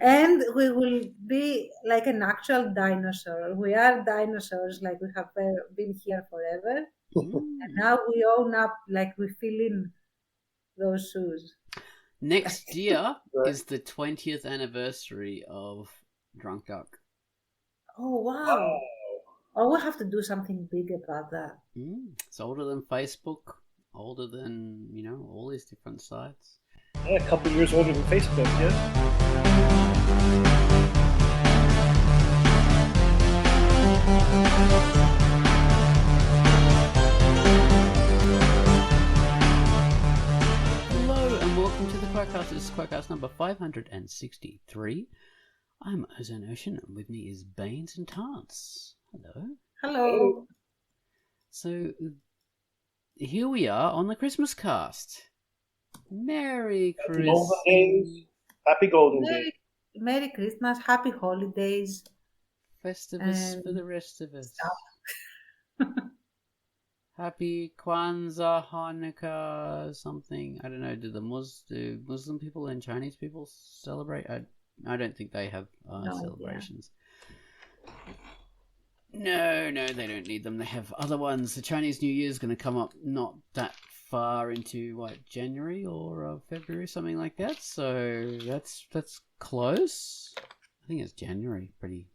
And we will be like an actual dinosaur. We are dinosaurs, like we have been here forever. And now we own up, like we fill in those shoes. Next year is the 20th anniversary of Drunkduck. Oh, wow. Oh, we'll have to do something big about that. It's older than Facebook, older than, all these different sites. Yeah, a couple years older than Facebook, yeah. Hello and welcome to the QUACKCAST. This is QUACKCAST number 563. I'm Ozone Ocean, and with me is Baines and Tance. Hello. Hello. So, here we are on the Christmas cast. Merry Christmas. Happy Golden Days. Merry Christmas, Happy Holidays. Festivus for the rest of us. Happy Kwanzaa, Hanukkah, something. I don't know. Do Muslim people and Chinese people celebrate? I don't think they have celebrations. Yeah. No, they don't need them. They have other ones. The Chinese New Year is going to come up not that far into January or February, something like that. So that's close. I think it's January, pretty.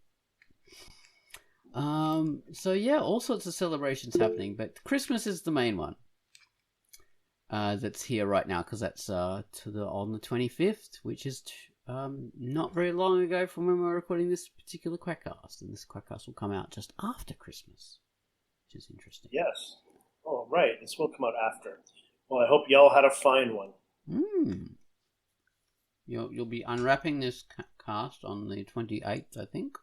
So yeah, all sorts of celebrations happening, but Christmas is the main one. That's here right now because that's on the 25th, which is not very long ago from when we're recording this particular QUACKCAST, and this QUACKCAST will come out just after Christmas, which is interesting. Yes. Oh, right. This will come out after. Well, I hope y'all had a fine one. You'll be unwrapping this cast on the 28th, I think.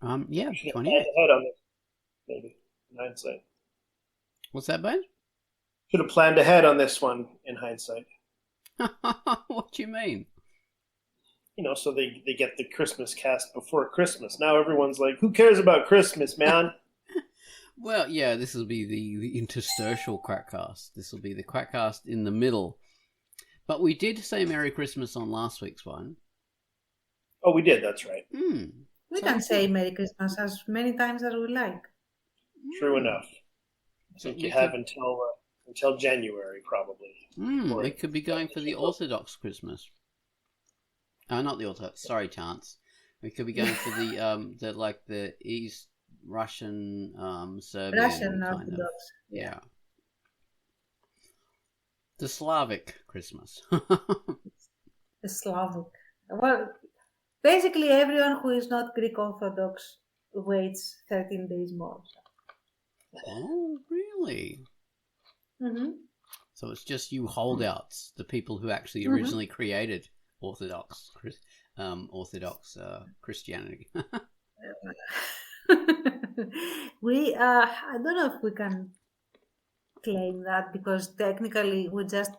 Yeah, 28th. Ahead on this, maybe, in hindsight. What's that, Ben? Should have planned ahead on this one in hindsight. What do you mean? So they get the Christmas cast before Christmas. Now everyone's like, who cares about Christmas, man? Well, yeah, this will be the interstitial QUACKCAST. This will be the QUACKCAST in the middle. But we did say Merry Christmas on last week's one. Oh, we did, that's right. We can say Merry Christmas as many times as we like. True enough. I think you have until January, probably. We could be going for the Orthodox Christmas. Not the Orthodox. Sorry, Chance. We could be going for the East Russian, Serbian Russian kind Orthodox. of. Yeah. The Slavic Christmas. The Slavic. Well, basically everyone who is not Greek Orthodox waits 13 days more. Oh, really? Mm-hmm. So it's just you holdouts, the people who actually originally created Orthodox Christianity. I don't know if we can claim that because technically we just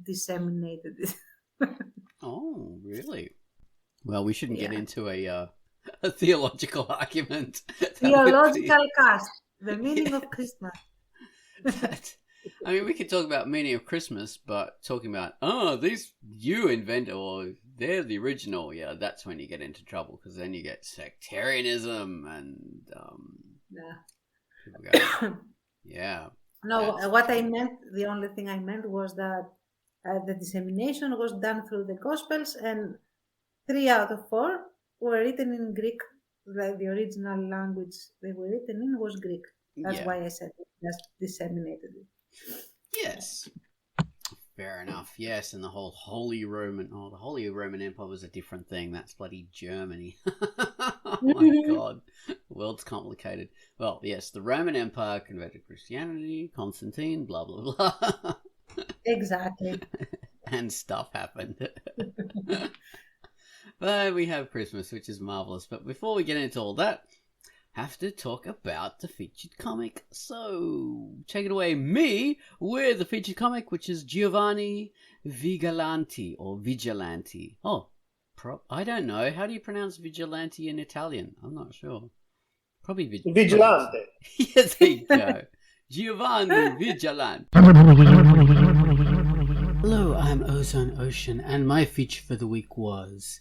disseminated it. Oh, really? Well, we shouldn't get into a theological argument. Theological cast, the meaning of Christmas. We could talk about meaning of Christmas, but talking about, these you invented, or they're the original, yeah, that's when you get into trouble, because then you get sectarianism and, yeah. No, what I meant, the only thing I meant was that the dissemination was done through the Gospels, and 3 out of 4 were written in Greek. The original language they were written in was Greek. That's why I said it, just disseminated it. Yes. Fair enough. Yes, and the whole Holy Roman Empire was a different thing. That's bloody Germany. Oh my God. The world's complicated. Well, yes, the Roman Empire converted to Christianity, Constantine, blah, blah, blah. Exactly. And stuff happened. But we have Christmas, which is marvelous. But before we get into all that, have to talk about the featured comic. So, take it away, me, with the featured comic, which is Giovanni Vigilanti, or Vigilanti. Oh, I don't know. How do you pronounce Vigilante in Italian? I'm not sure. Probably Vigilante. Yes, there you go. Giovanni Vigilante. Hello, I'm Ozone Ocean, and my feature for the week was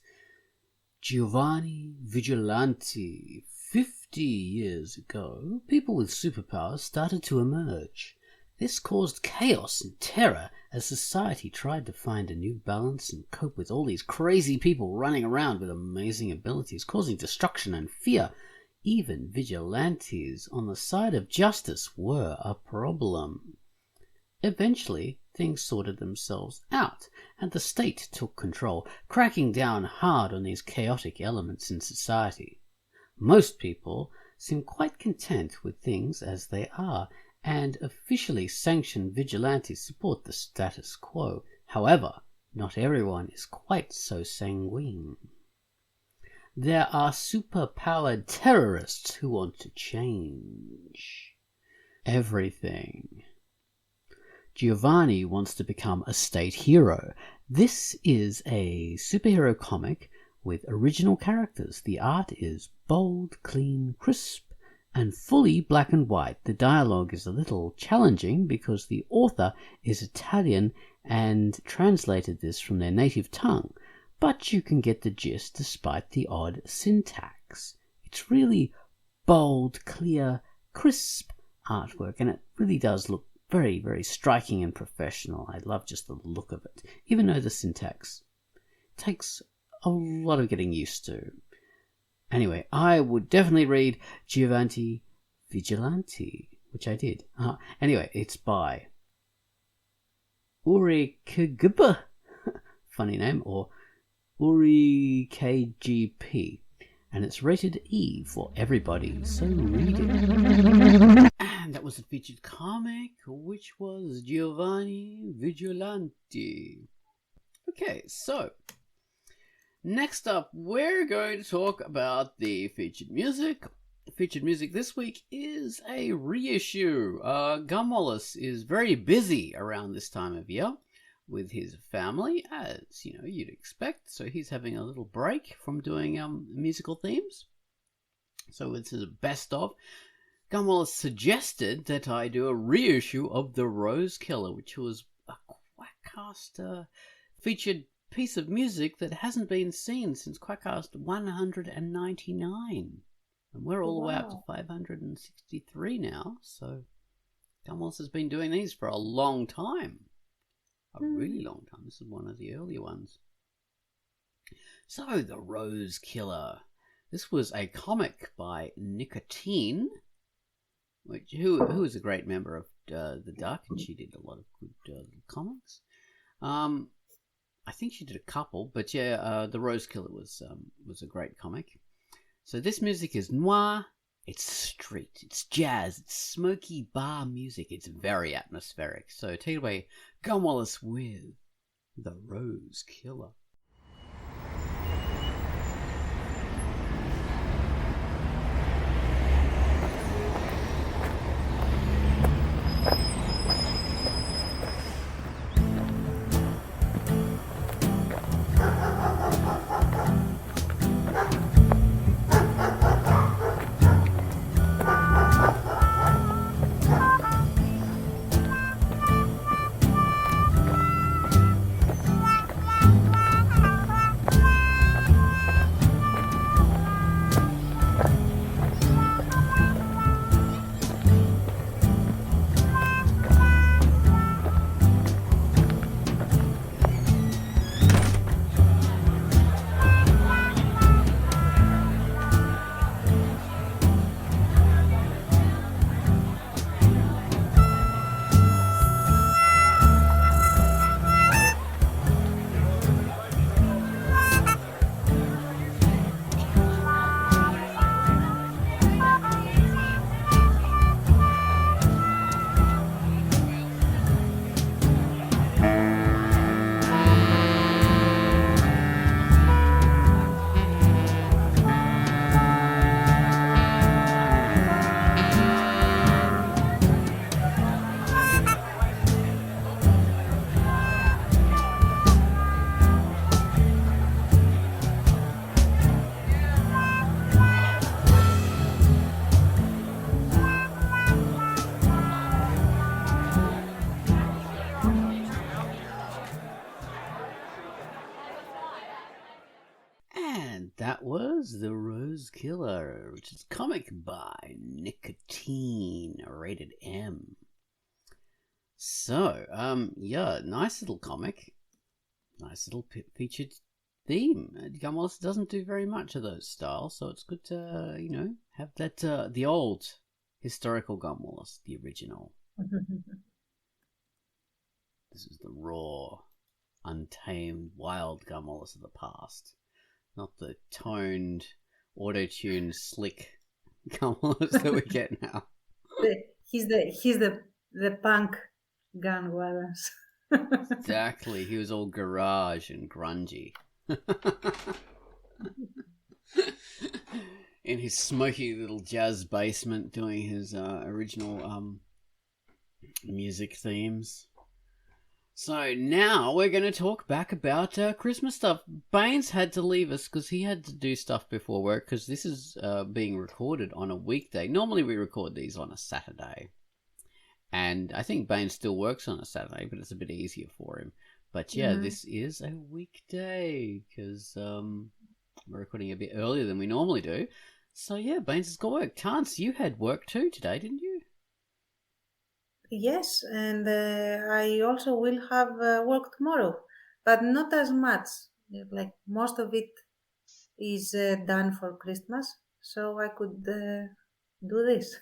Giovanni Vigilante. 50 years ago, people with superpowers started to emerge. This caused chaos and terror as society tried to find a new balance and cope with all these crazy people running around with amazing abilities, causing destruction and fear. Even vigilantes on the side of justice were a problem. Eventually, things sorted themselves out, and the state took control, cracking down hard on these chaotic elements in society. Most people seem quite content with things as they are, and officially sanctioned vigilantes support the status quo. However, not everyone is quite so sanguine. There are super-powered terrorists who want to change everything. Giovanni wants to become a state hero. This is a superhero comic with original characters. The art is bold, clean, crisp, and fully black and white. The dialogue is a little challenging because the author is Italian and translated this from their native tongue, but you can get the gist despite the odd syntax. It's really bold, clear, crisp artwork, and it really does look very, very striking and professional. I love just the look of it, even though the syntax takes a lot of getting used to. Anyway, I would definitely read Giovanni Vigilante, which I did. Anyway, it's by Uri KGP, funny name, or Uri KGP, and it's rated E for everybody, so read it. And that was the featured comic, which was Giovanni Vigilante. Okay, so next up, we're going to talk about the featured music. Featured music this week is a reissue. Gum Wallace is very busy around this time of year with his family, as you know you'd expect. So he's having a little break from doing musical themes. So this is a best of. Gum Wallace suggested that I do a reissue of The Rose Killer, which was a QUACKCAST featured piece of music that hasn't been seen since QUACKCAST 199. And we're all the way up to 563 now, so Gum Wallace has been doing these for a long time. A really long time. This is one of the earlier ones. So, The Rose Killer. This was a comic by Nicotine, who is a great member of the Duck, and she did a lot of good comics. I think she did a couple, but yeah, The Rose Killer was a great comic. So this music is noir, it's street, it's jazz, it's smoky bar music, it's very atmospheric. So take it away, Gum Wallace with The Rose Killer. that was The Rose Killer, which is a comic by Nicotine, rated M. So, yeah, nice little comic. Nice little featured theme. Gun Wallace doesn't do very much of those styles, so it's good to, have that, the old historical Gun Wallace, the original. This is the raw, untamed, wild Gun Wallace of the past. Not the toned, auto-tuned, slick Gun Wallace that we get now. He's the punk Gun Wallace. Exactly. He was all garage and grungy. In his smoky little jazz basement doing his original music themes. So now we're going to talk back about Christmas stuff. Baines had to leave us because he had to do stuff before work because this is being recorded on a weekday. Normally we record these on a Saturday. And I think Baines still works on a Saturday, but it's a bit easier for him. But yeah, This is a weekday because we're recording a bit earlier than we normally do. So yeah, Baines has got work. Tance, you had work too today, didn't you? Yes, and I also will have work tomorrow, but not as much. Like most of it is done for Christmas, so I could do this.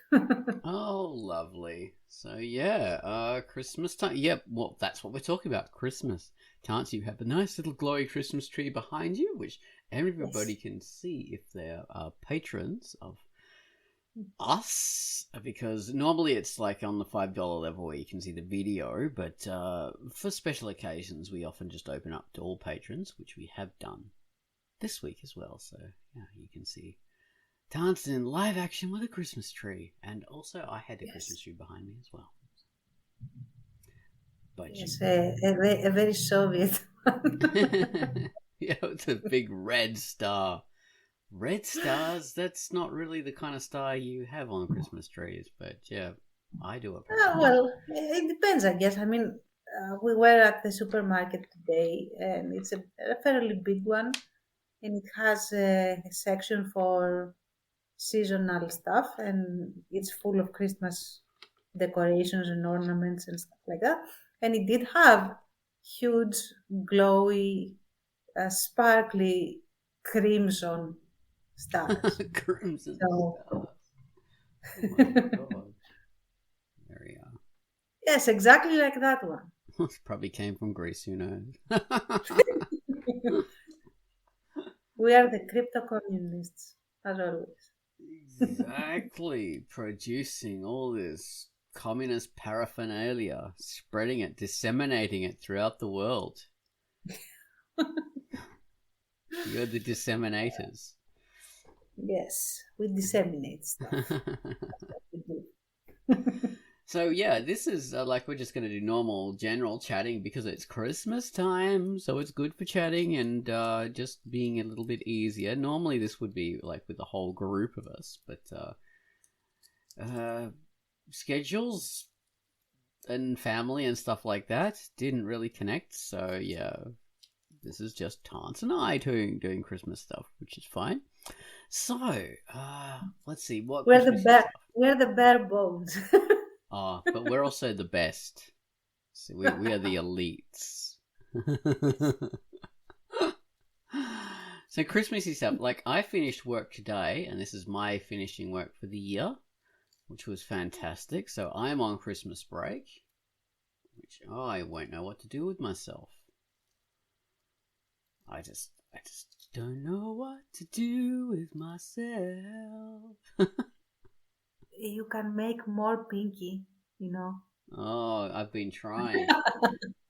Oh, lovely. So yeah, Christmas time. Yep, well, that's what we're talking about, Christmas. Tance, you have a nice little glowy Christmas tree behind you, which everybody can see if they're patrons of us, because normally it's like on the $5 level where you can see the video, but for special occasions we often just open up to all patrons, which we have done this week as well. So yeah, you can see Tance in live action with a Christmas tree, and also I had a Christmas tree behind me as well. But yes, a very Soviet one. Yeah, it's a big red star. Red stars, that's not really the kind of star you have on Christmas trees, but yeah, I do it. Well, it depends, I guess. I mean, we were at the supermarket today, and it's a fairly big one, and it has a section for seasonal stuff, and it's full of Christmas decorations and ornaments and stuff like that. And it did have huge, glowy, sparkly crimson stars. Crimson So- stars. Oh my God. There we are. Yes, exactly like that one. Probably came from Greece, who knows? We are the crypto communists, as always. Exactly. Producing all this communist paraphernalia, spreading it, disseminating it throughout the world. You're the disseminators. Yes, we disseminate stuff. That's what we do. So yeah, this is like we're just going to do normal general chatting because it's Christmas time, so it's good for chatting and just being a little bit easier. Normally this would be like with a whole group of us, but schedules and family and stuff like that didn't really connect, so yeah, this is just Tance and I doing Christmas stuff, which is fine. So let's see what We're Christmas we're the bare bones. Oh, but we're also the best. So we are the elites. So Christmassy stuff. Like I finished work today, and this is my finishing work for the year, which was fantastic. So I'm on Christmas break, which I won't know what to do with myself. I just don't know what to do with myself. You can make more pinky, you know. Oh, I've been trying.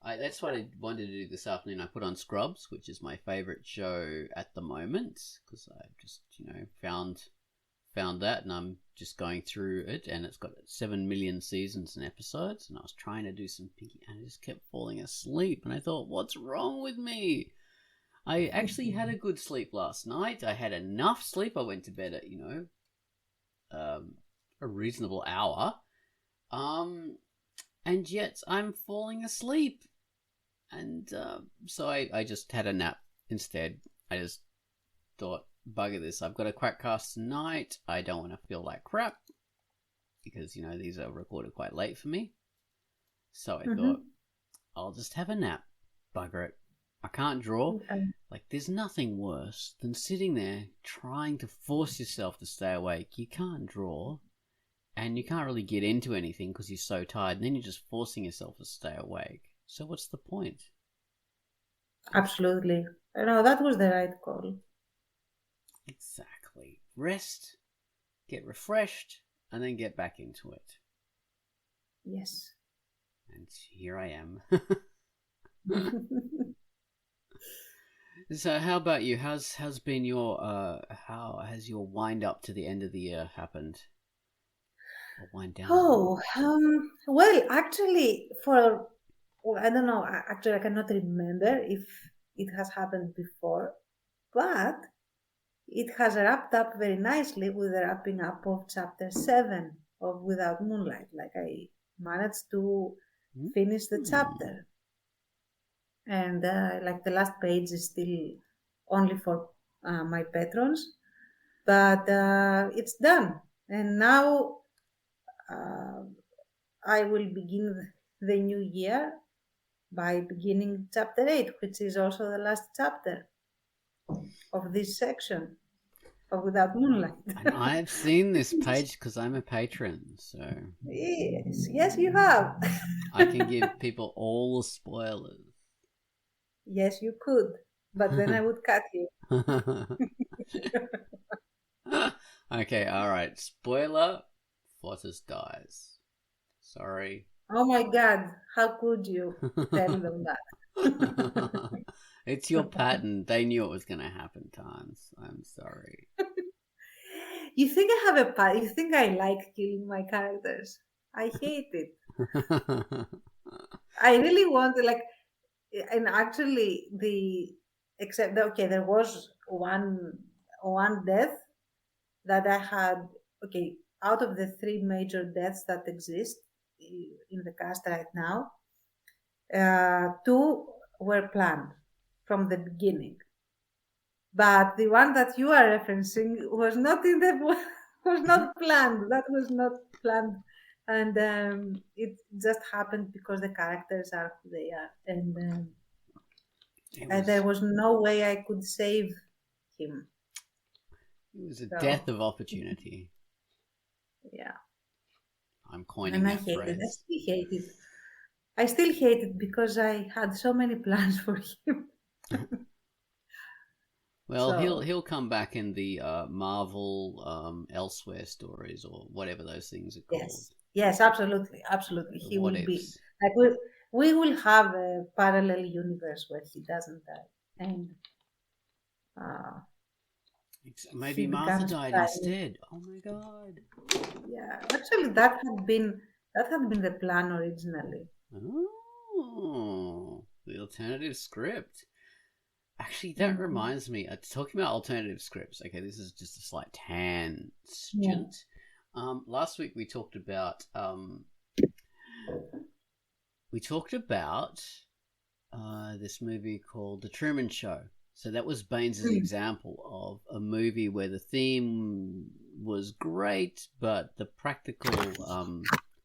That's what I wanted to do this afternoon. I put on Scrubs, which is my favorite show at the moment, because I just, found that, and I'm just going through it, and it's got 7 million seasons and episodes, and I was trying to do some pinky, and I just kept falling asleep, and I thought, what's wrong with me? I actually had a good sleep last night. I had enough sleep. I went to bed at, a reasonable hour, and yet I'm falling asleep, and so I just had a nap instead. I just thought bugger this. I've got a QUACKCAST tonight. I don't want to feel like crap because, these are recorded quite late for me. So I thought, I'll just have a nap. Bugger it. I can't draw. Like, there's nothing worse than sitting there trying to force yourself to stay awake. You can't draw, and you can't really get into anything because you're so tired, and then you're just forcing yourself to stay awake. So what's the point? Absolutely. No, that was the right call. Exactly. Rest, get refreshed, and then get back into it. Yes. And here I am. So how about you? How has your wind up to the end of the year happened? Or wind down? Well, actually, I don't know. Actually, I cannot remember if it has happened before, but it has wrapped up very nicely with the wrapping up of chapter 7 of Without Moonlight. Like, I managed to finish the chapter. And like the last page is still only for my patrons, but it's done. And now I will begin the new year by beginning chapter 8, which is also the last chapter of this section of Without Moonlight. And I've seen this page because I'm a patron, so yes, you have. I can give people all the spoilers. Yes, you could, but then I would cut you. Okay, alright. Spoiler, Fortis dies. Sorry. Oh my God, how could you tell them that? It's your pattern. They knew it was going to happen, Tans. I'm sorry. You think I have a pattern? You think I like killing my characters? I hate it. I really want to, like, and actually there was one death that I had. Okay, out of the 3 major deaths that exist in the cast right now, 2 were planned from the beginning, but the one that you are referencing was not planned. That was not planned. And it just happened because the characters are who they are, and there was no way I could save him. It was a death of opportunity. Yeah. I'm coining that phrase. I still hate it because I had so many plans for him. Well, he'll come back in the Marvel Elsewhere stories or whatever those things are called. Yes, absolutely. He will be like we will have a parallel universe where he doesn't die, and maybe Martha died instead. Oh my God! Yeah, actually, that had been the plan originally. Oh, the alternative script. Actually, that reminds me. Talking about alternative scripts. Okay, this is just a slight tangent. Yeah. Last week we talked about this movie called The Truman Show. So that was Baines' example of a movie where the theme was great, but the practical,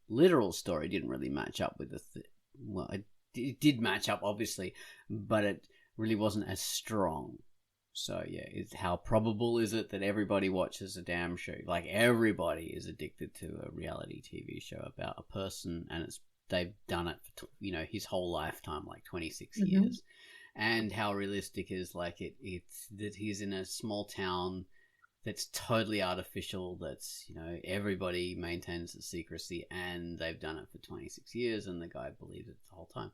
literal story didn't really match up with it did match up, obviously, but it really wasn't as strong. So yeah, how probable is it that everybody watches a damn show? Like, everybody is addicted to a reality TV show about a person, and they've done it for his whole lifetime, like 26 years. And how realistic is it's that he's in a small town that's totally artificial, that's everybody maintains the secrecy, and they've done it for 26 years, and the guy believes it the whole time.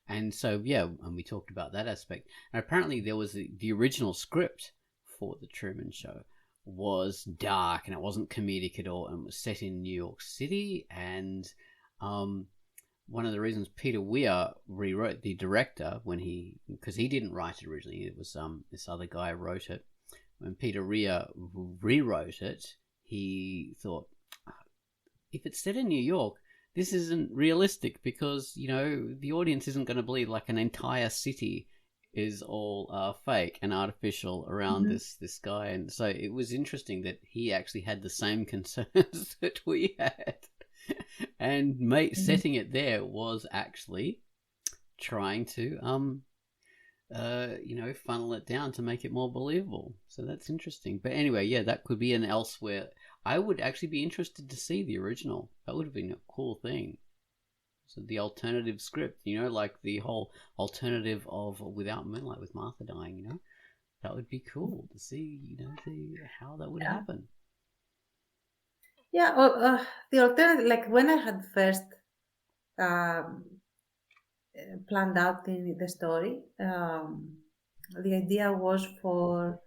And so, yeah, and we talked about that aspect. And apparently there was the original script for The Truman Show was dark, and it wasn't comedic at all, and was set in New York City. And one of the reasons Peter Weir rewrote, the director, because he didn't write it originally, it was this other guy wrote it. When Peter Weir rewrote it, he thought, if it's set in New York, this isn't realistic, because the audience isn't going to believe like an entire city is all fake and artificial around this guy. And so it was interesting that he actually had the same concerns that we had. And setting it there was actually trying to funnel it down to make it more believable. So that's interesting. But anyway, yeah, that could be an elsewhere. I would actually be interested to see the original. That would have been a cool thing. So the alternative script, like the whole alternative of Without Moonlight with Martha dying, that would be cool to see, how that would happen. Yeah, the alternative, like when I had first planned out the story, the idea was for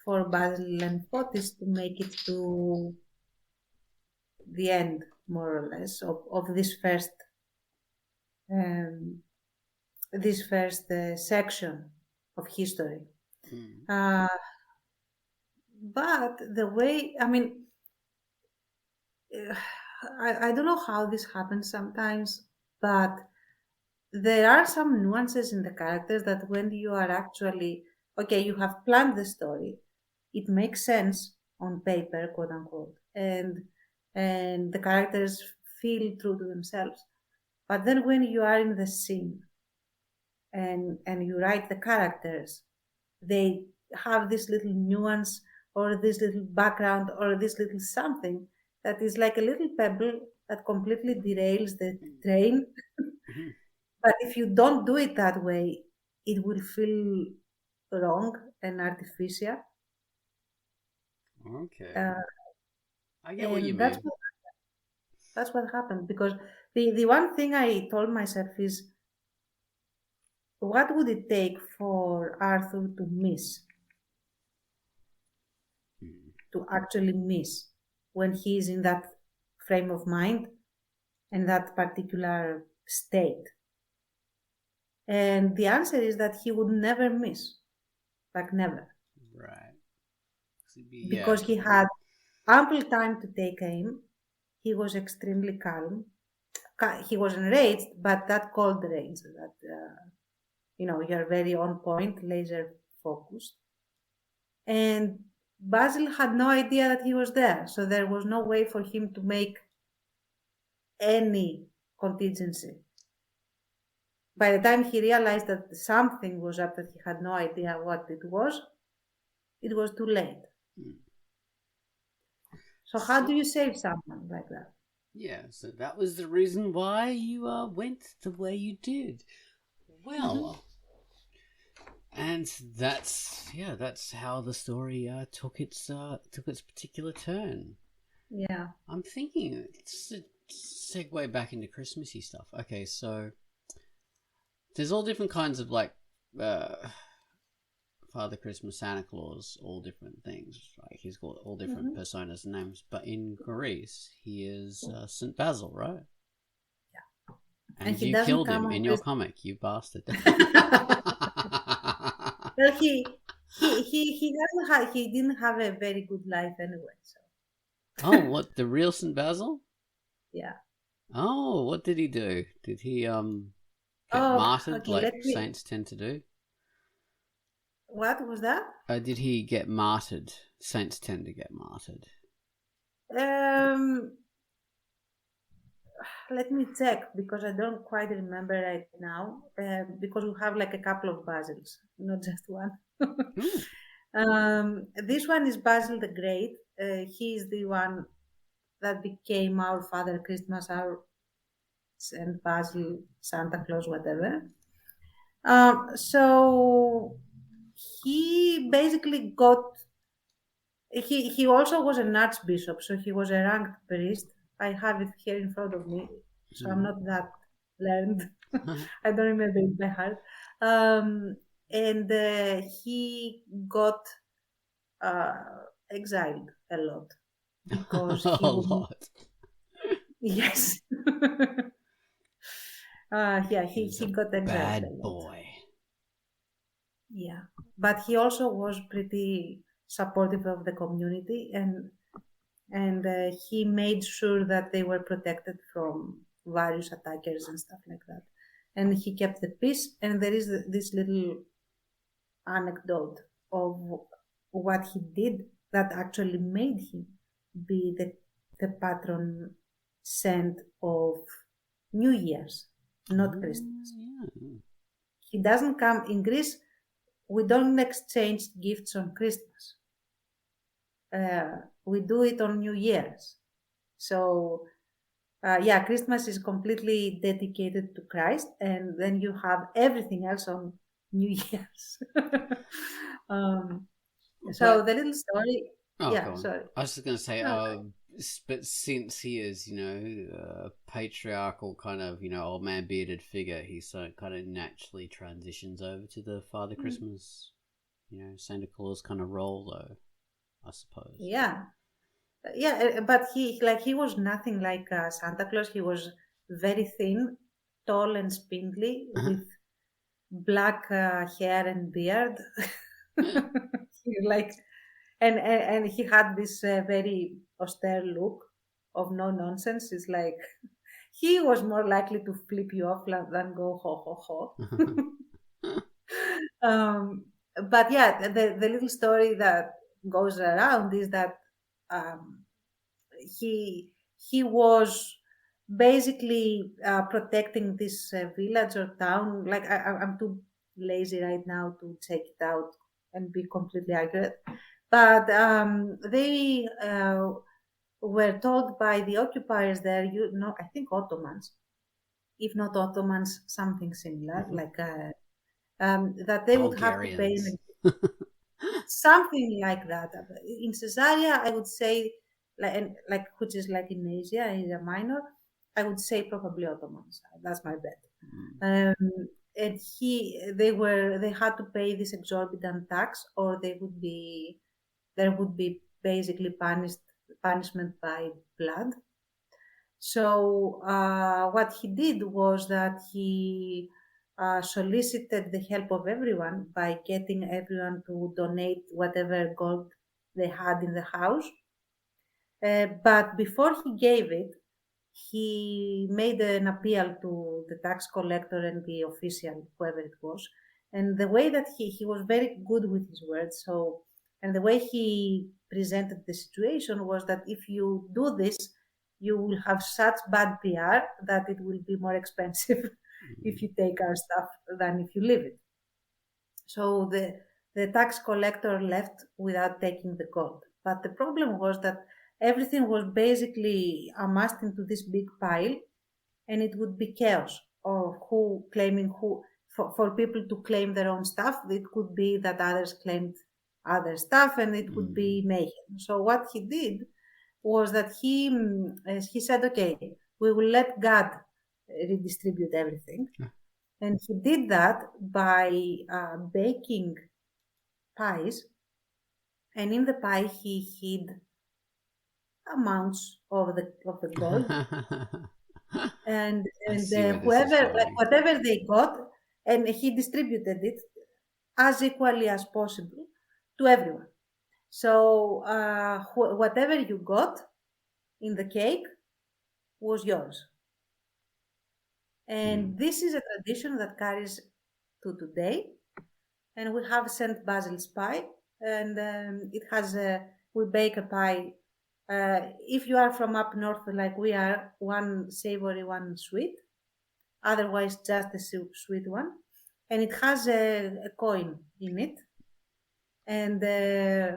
Basil and Fotis to make it to the end, more or less, of this first section of history. But the way, I mean, I don't know how this happens sometimes, but there are some nuances in the characters that when you are actually, okay, you have planned the story, it makes sense on paper, quote unquote, and the characters feel true to themselves. But then when you are in the scene and you write the characters, they have this little nuance or this little background or this little something that is like a little pebble that completely derails the train. But if you don't do it that way, it will feel wrong and artificial. Okay. I get what you mean. That's what happened, because the one thing I told myself is, what would it take for Arthur to miss? To actually miss when he is in that frame of mind and that particular state? And the answer is that he would never miss. Like never. Right. Because he had ample time to take aim. He was extremely calm. He was enraged, but that cold rage, that, you're very on point, laser focused. And Basil had no idea that he was there. So there was no way for him to make any contingency. By the time he realized that something was up, that he had no idea what it was too late. So how do you save someone like that? Yeah, so that was the reason why you went the way you did. Well, and that's how the story took its particular turn. Yeah. I'm thinking it's a segue back into Christmassy stuff. Okay, so there's all different kinds of Father Christmas, Santa Claus, all different things. Right? He's got all different personas and names. But in Greece, he is St. Basil, right? Yeah. And you killed him in your comic, you bastard. Well, he didn't have a very good life anyway. So. Oh, what, the real St. Basil? Yeah. Oh, what did he do? Did he get martyred like saints tend to do? What was that? Did he get martyred? Saints tend to get martyred. Let me check, because I don't quite remember right now. Because we have like a couple of Basils, not just one. This one is Basil the Great. He is the one that became our Father Christmas, our Saint Basil, Santa Claus, whatever. So he basically he also was an archbishop, so he was a ranked priest. I have it here in front of me, so I'm not that learned. I don't remember it by heart. And he got exiled a lot. Because a lot. Yes. He got exiled. Bad boy. Yeah, but he also was pretty supportive of the community, and he made sure that they were protected from various attackers and stuff like that. And he kept the peace. And there is this little anecdote of what he did that actually made him be the patron saint of New Year's, not Christmas. Yeah. He doesn't come in Greece. We don't exchange gifts on Christmas. We do it on New Year's. So, Christmas is completely dedicated to Christ, and then you have everything else on New Year's. So the little story. Oh, Yeah, go on. sorry. I was just going to say, No. but since he is, a patriarchal kind of, old man bearded figure, he kind of naturally transitions over to the Father Christmas, Santa Claus kind of role, though, I suppose. Yeah, but he was nothing like Santa Claus. He was very thin, tall and spindly, with black hair and beard. like and he had this very austere look of no nonsense. It's like he was more likely to flip you off than go ho ho ho. But yeah, the little story that goes around is that um, he was basically protecting this village or town. Like I'm too lazy right now to check it out and be completely accurate, but they were told by the occupiers there, I think Ottomans, if not Ottomans, something similar, like that they would have to pay Bulgarians. something like that. In Caesarea, I would say, like which is like in Asia Minor, I would say probably Ottomans. That's my bet. And they had to pay this exorbitant tax, or there would be basically punishment by blood. So what he did was that he solicited the help of everyone by getting everyone to donate whatever gold they had in the house. But before he gave it, he made an appeal to the tax collector and the official, whoever it was. And the way that he was very good with his words. And the way he presented the situation was that if you do this, you will have such bad PR that it will be more expensive if you take our stuff than if you leave it. So the tax collector left without taking the gold. But the problem was that everything was basically amassed into this big pile, and it would be chaos of for people to claim their own stuff. It could be that others claimed other stuff, and it would be mayhem. So what he did was that he said, okay, we will let God redistribute everything. And he did that by baking pies, and in the pie he hid amounts of the gold, and whoever, like whatever they got, and he distributed it as equally as possible to everyone. So whatever you got in the cake was yours. And this is a tradition that carries to today. And we have St. Basil's pie, and it has we bake a pie. If you are from up north, like we are, one savory, one sweet. Otherwise, just a sweet one. And it has a coin in it. And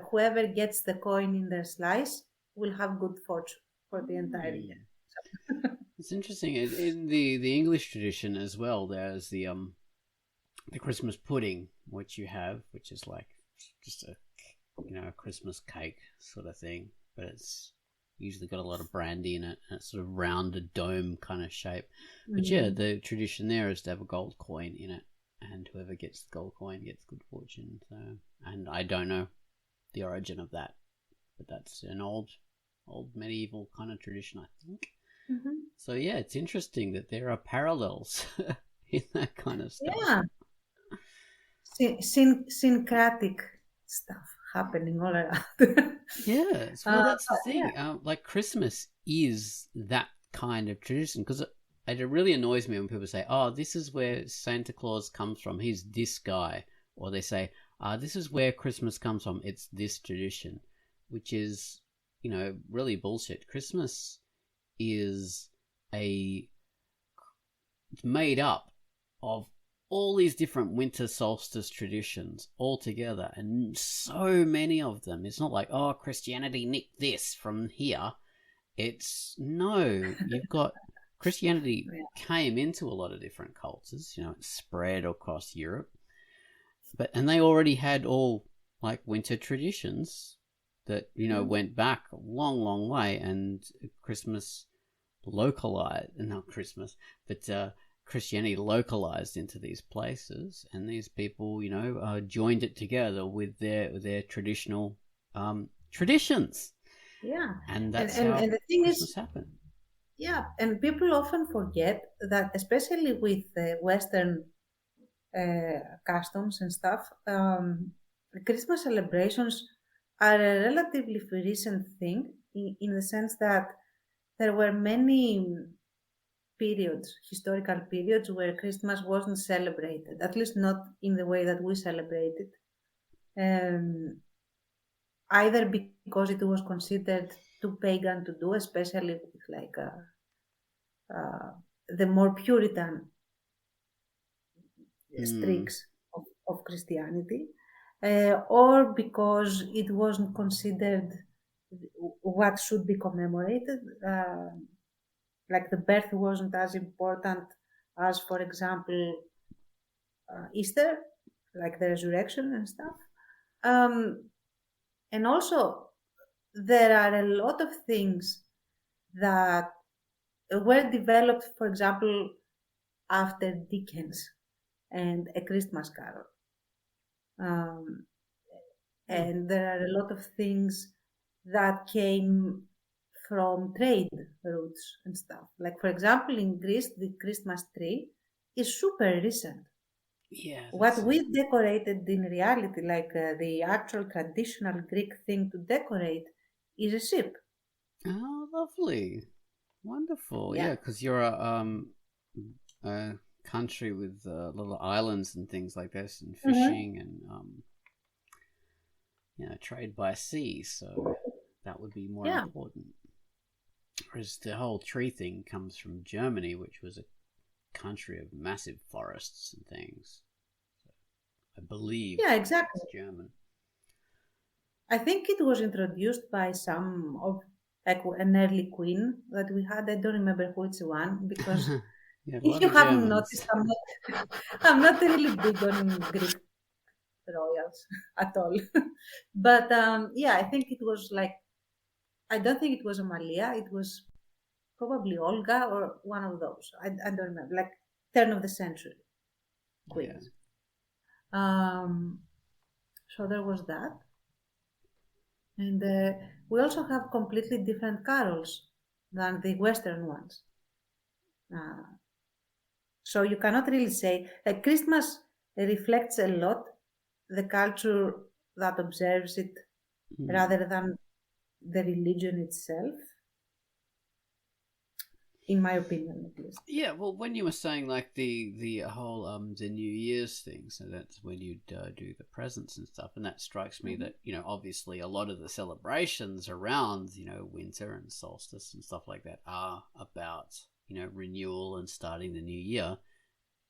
whoever gets the coin in their slice will have good fortune for the entire year. It's interesting. In the English tradition as well, there's the Christmas pudding, which is like just a Christmas cake sort of thing, but it's usually got a lot of brandy in it, and it's sort of rounded dome kind of shape. But yeah, the tradition there is to have a gold coin in it, and whoever gets the gold coin gets good fortune. So, and I don't know the origin of that, but that's an old medieval kind of tradition, I think. So yeah, it's interesting that there are parallels in that kind of stuff. Yeah, syncretic stuff happening all around. Yes, well, that's the thing. Yeah. Like Christmas is that kind of tradition, because it really annoys me when people say, "Oh, this is where Santa Claus comes from. He's this guy," or they say, this is where Christmas comes from. It's this tradition, which is, really bullshit. Christmas is made up of all these different winter solstice traditions all together, and so many of them. It's not like, oh, Christianity nicked this from here. You've got Christianity came into a lot of different cultures, it spread across Europe, and they already had all like winter traditions that, went back a long, long way, and Christmas Christianity localized into these places, and these people, joined it together with their traditional traditions. Yeah, and that's and how the thing Christmas is, happened. yeah, and people often forget that, especially with Western customs and stuff, Christmas celebrations are a relatively recent thing in the sense that there were many historical periods, where Christmas wasn't celebrated, at least not in the way that we celebrate it. Either because it was considered too pagan to do, especially with like the more Puritan streaks of Christianity, or because it wasn't considered what should be commemorated. Like the birth wasn't as important as, for example, Easter, like the resurrection and stuff. And also, there are a lot of things that were developed, for example, after Dickens and A Christmas Carol. And there are a lot of things that came from trade routes and stuff. Like, for example, in Greece, the Christmas tree is super recent. Yeah. What we decorated in reality, like the actual traditional Greek thing to decorate, is a ship. Oh, lovely. Wonderful. Yeah, because you're a country with little islands and things like this, and fishing and trade by sea, so that would be more important. Whereas the whole tree thing comes from Germany, which was a country of massive forests and things. So I believe exactly. It's German. I think it was introduced by some of an early queen that we had. I don't remember which one, because if you haven't noticed, I'm not really big on Greek royals at all. But I think it was like, I don't think it was Amalia. It was probably Olga or one of those. I don't remember. Like turn of the century queens. So there was that. And we also have completely different carols than the Western ones. So you cannot really say, like, Christmas reflects a lot the culture that observes it rather than the religion itself, in my opinion, at least. Yeah, well, when you were saying like the whole the New Year's thing, so that's when you'd do the presents and stuff, and that strikes me that obviously a lot of the celebrations around winter and solstice and stuff like that are about renewal and starting the new year,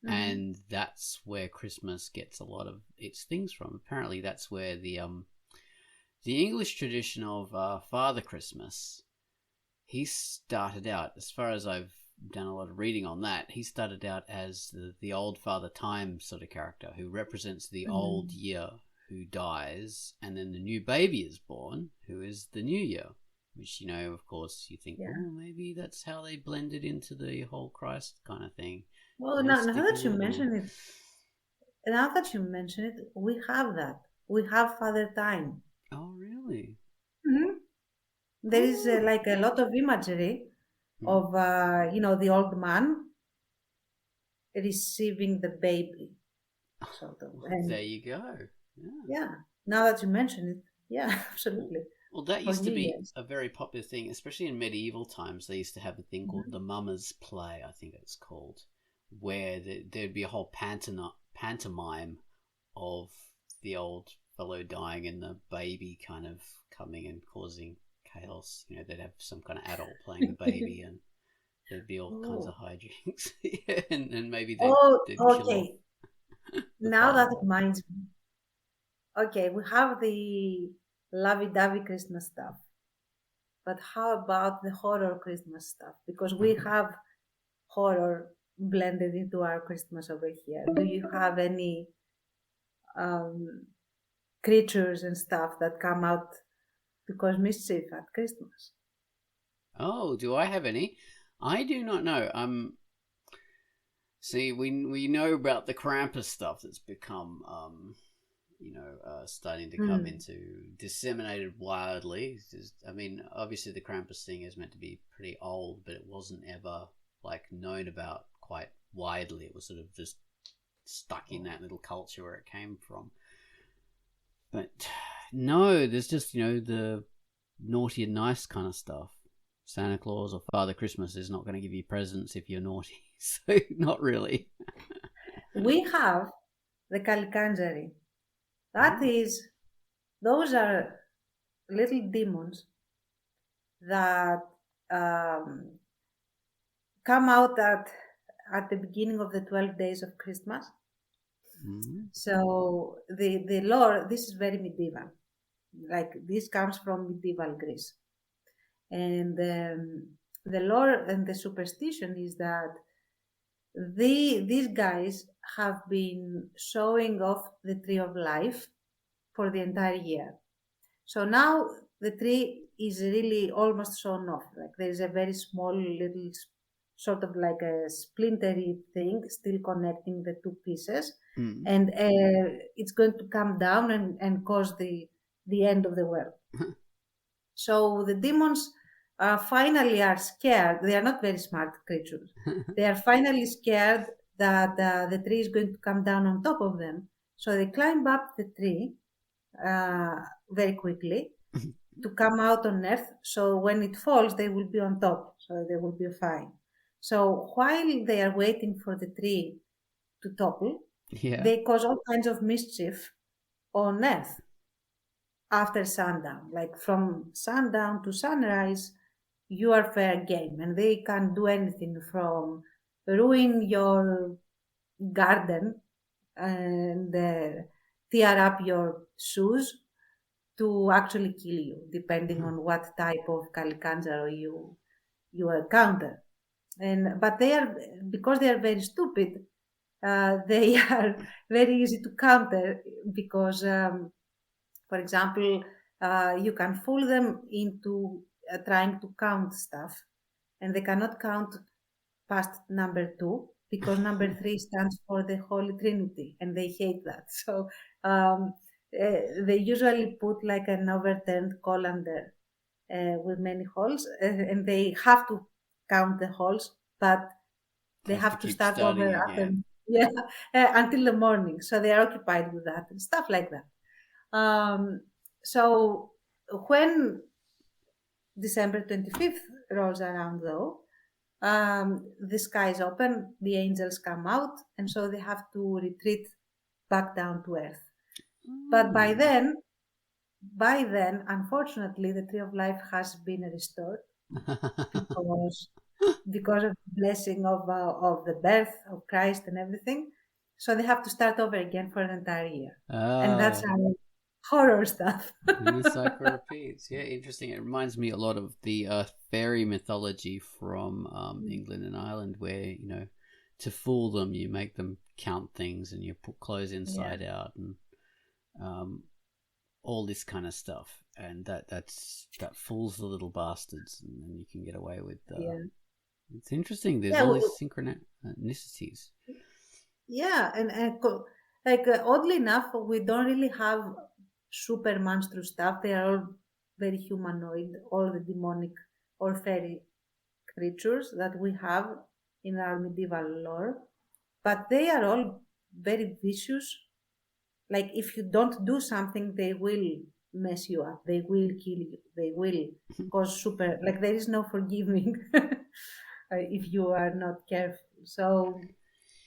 and that's where Christmas gets a lot of its things from. Apparently, that's where the English tradition of Father Christmas. He started out, as far as I've done a lot of reading on that, he started out as the old Father Time sort of character who represents the old year who dies, and then the new baby is born, who is the new year, which, of course, you think, oh, maybe that's how they blended into the whole Christ kind of thing. Well, now that you mention it, we have that. We have Father Time. Oh, really? Mm-hmm. There is like a lot of imagery of, the old man receiving the baby. Sort of. And there you go. Yeah. Now that you mention it, yeah, absolutely. Well, that used to be a very popular thing, especially in medieval times. They used to have a thing called the Mummers Play, I think it's called, where there'd be a whole pantomime of the old fellow dying and the baby kind of coming and causing chaos. You know, they'd have some kind of adult playing the baby, and there'd be all kinds of hijinks. Yeah, and maybe they'd kill off the Now that father. reminds me. Okay, we have the lovey-dovey Christmas stuff, but how about the horror Christmas stuff? Because we have horror blended into our Christmas over here. Do you have any um, creatures and stuff that come out to cause mischief at Christmas? Oh, do I have any? I do not know. See, we know about the Krampus stuff that's become starting to come into disseminated wildly. I mean, obviously the Krampus thing is meant to be pretty old, but it wasn't ever like known about quite widely. It was sort of just stuck in that little culture where it came from. But no, there's just, the naughty and nice kind of stuff. Santa Claus or Father Christmas is not going to give you presents if you're naughty. So not really. We have the Kalikanjari. Those are little demons that come out at the beginning of the 12 days of Christmas. Mm-hmm. So the lore, this is very medieval. Like this comes from medieval Greece. And the lore and the superstition is that these guys have been showing off the tree of life for the entire year. So now the tree is really almost shown off. Like there is a very small little sort of like a splintery thing still connecting the two pieces. And it's going to come down and cause the end of the world. So the demons finally are scared. They are not very smart creatures. They are finally scared that the tree is going to come down on top of them. So they climb up the tree very quickly to come out on Earth. So when it falls, they will be on top. So they will be fine. So while they are waiting for the tree to topple, they cause all kinds of mischief on Earth after sundown. Like from sundown to sunrise, you are fair game, and they can do anything from ruin your garden and tear up your shoes to actually kill you, depending on what type of Kalikanjaro you encounter. But because they are very stupid, they are very easy to counter because, for example, you can fool them into trying to count stuff, and they cannot count past number 2 because number 3 stands for the Holy Trinity, and they hate that. So they usually put like an overturned colander with many holes, and they have to count the holes, but they have to start over after, until the morning. So they are occupied with that and stuff like that. So when December 25th rolls around, though, the skies open, the angels come out, and so they have to retreat back down to Earth. But by then, unfortunately, the tree of life has been restored because of the blessing of the birth of Christ and everything. So they have to start over again for an entire year. And that's our horror stuff. And the cycle repeats. Yeah, interesting. It reminds me a lot of the fairy mythology from England and Ireland, where, to fool them, you make them count things and you put clothes inside out and all this kind of stuff. And that fools the little bastards, and then you can get away with It's interesting. There's all these synchronicities. Yeah, and oddly enough, we don't really have super monstrous stuff. They are all very humanoid, all the demonic or fairy creatures that we have in our medieval lore. But they are all very vicious. Like if you don't do something, they will mess you up. They will kill you. They will cause there is no forgiving if you are not careful. So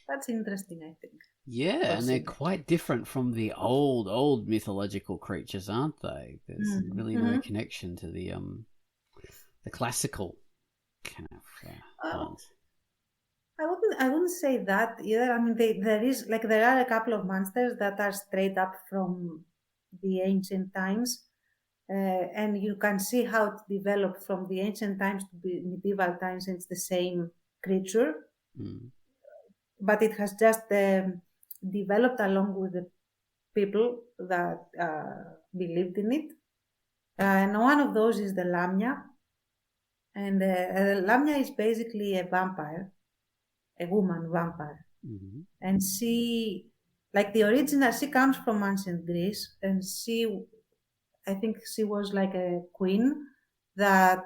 that's interesting, I think. Yeah, and they're quite different from the old mythological creatures, aren't they? There's really no connection to the classical kind of ones. I wouldn't say that either. I mean, there are a couple of monsters that are straight up from the ancient times, and you can see how it developed from the ancient times to the medieval times, and it's the same creature, but it has just developed along with the people that believed in it. And one of those is the Lamya, and the Lamya is basically a vampire. A woman vampire, and she, like the original, she comes from ancient Greece, and I think she was like a queen that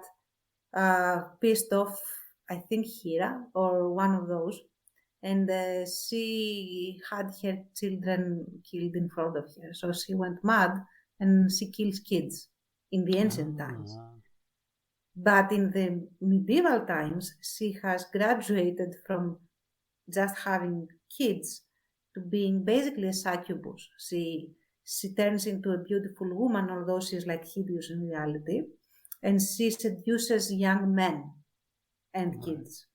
pissed off, I think, Hera or one of those, and she had her children killed in front of her, so she went mad and she kills kids in the ancient times. But in the medieval times, she has graduated from just having kids to being basically a succubus. She turns into a beautiful woman, although she's like hideous in reality, and she seduces young men and kids.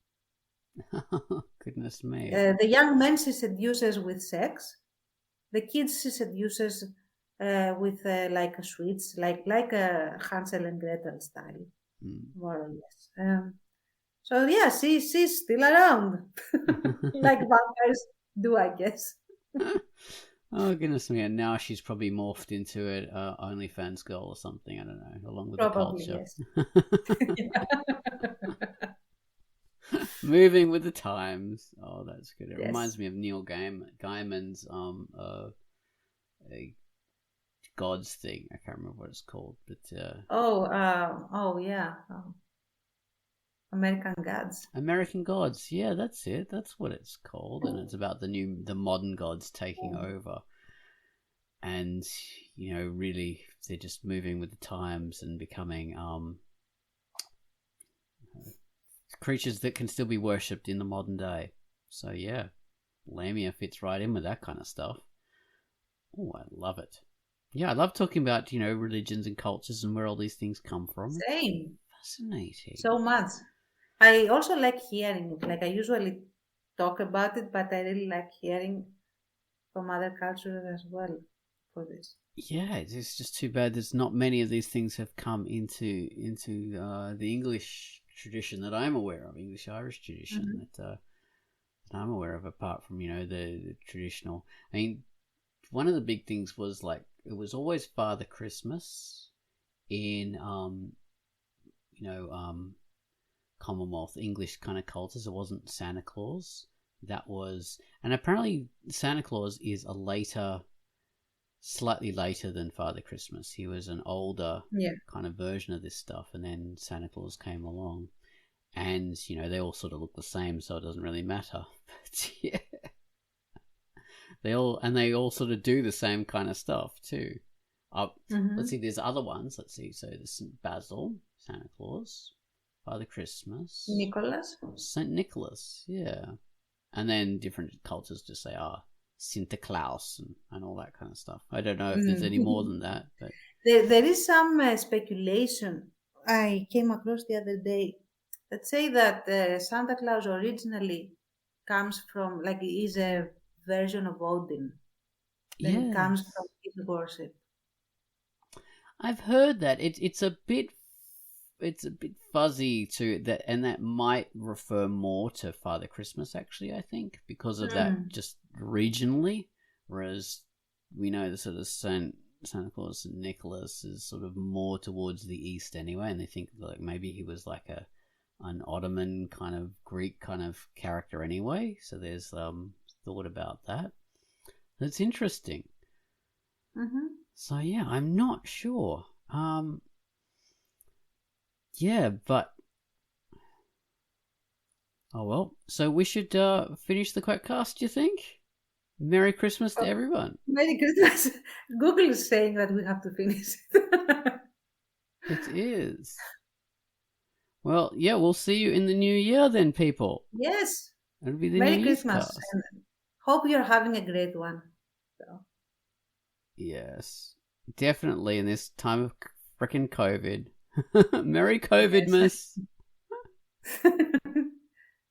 Goodness me. The young men she seduces with sex. The kids she seduces with like a sweets, like a Hansel and Gretel style. More or less. So yeah, she's still around, like vampires do, I guess. Oh goodness me! And now she's probably morphed into an OnlyFans girl or something. I don't know, along with Probably, the culture. Yes. Moving with the times. Oh, that's good. It reminds me of Neil Gaiman's gods thing. I can't remember what it's called, but yeah. American Gods. American Gods, yeah, that's it. That's what it's called, and it's about the modern gods taking over, and really they're just moving with the times and becoming creatures that can still be worshipped in the modern day. So yeah, Lamia fits right in with that kind of stuff. Oh, I love it. Yeah, I love talking about religions and cultures and where all these things come from. Same. Fascinating. So much. I also like hearing it. Like I usually talk about it, but I really like hearing from other cultures as well for this. Yeah, it's just too bad there's not many of these things have come into the English tradition that I'm aware of, English-Irish tradition that I'm aware of, apart from the traditional. I mean, one of the big things was like it was always Father Christmas in Commonwealth English kind of cultures. It wasn't Santa Claus. That was, and apparently Santa Claus is slightly later than Father Christmas. He was an older kind of version of this stuff, and then Santa Claus came along, and they all sort of look the same, so it doesn't really matter. But yeah, they all sort of do the same kind of stuff too. Let's see, there's other ones. Let's see. So there's St. Basil, Santa Claus, Father Christmas, St. Nicholas, yeah. And then different cultures just say, Santa Claus and all that kind of stuff. I don't know if there's any more than that. But there is some speculation I came across the other day that say that Santa Claus originally comes from, like, is a version of Odin. Then it comes from his worship. I've heard that it's a bit fuzzy to that, and that might refer more to Father Christmas, actually, I think, because of that just regionally, whereas we know the sort of Santa Claus and Nicholas is sort of more towards the east anyway, and they think like maybe he was like an Ottoman kind of Greek kind of character anyway, so there's thought about that. That's interesting. So yeah, I'm not sure. Yeah, but oh well. So we should finish the QUACKCAST, do you think? Merry Christmas to everyone. Merry Christmas. Google is saying that we have to finish it. It is. Well, yeah, we'll see you in the new year then, people. Yes. It'll be the Merry New Year's Christmas. cast. And Hope you're having a great one. So. Yes, definitely in this time of frickin' COVID. Merry COVID, miss.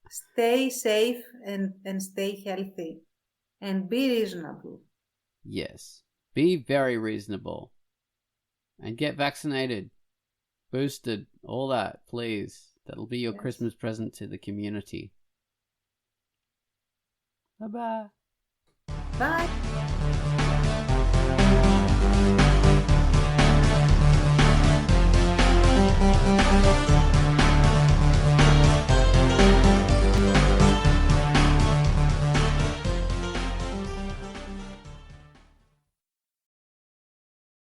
Stay safe and stay healthy. And be reasonable. Yes, be very reasonable. And get vaccinated, boosted, all that, please. That'll be your Christmas present to the community. Bye-bye. Bye.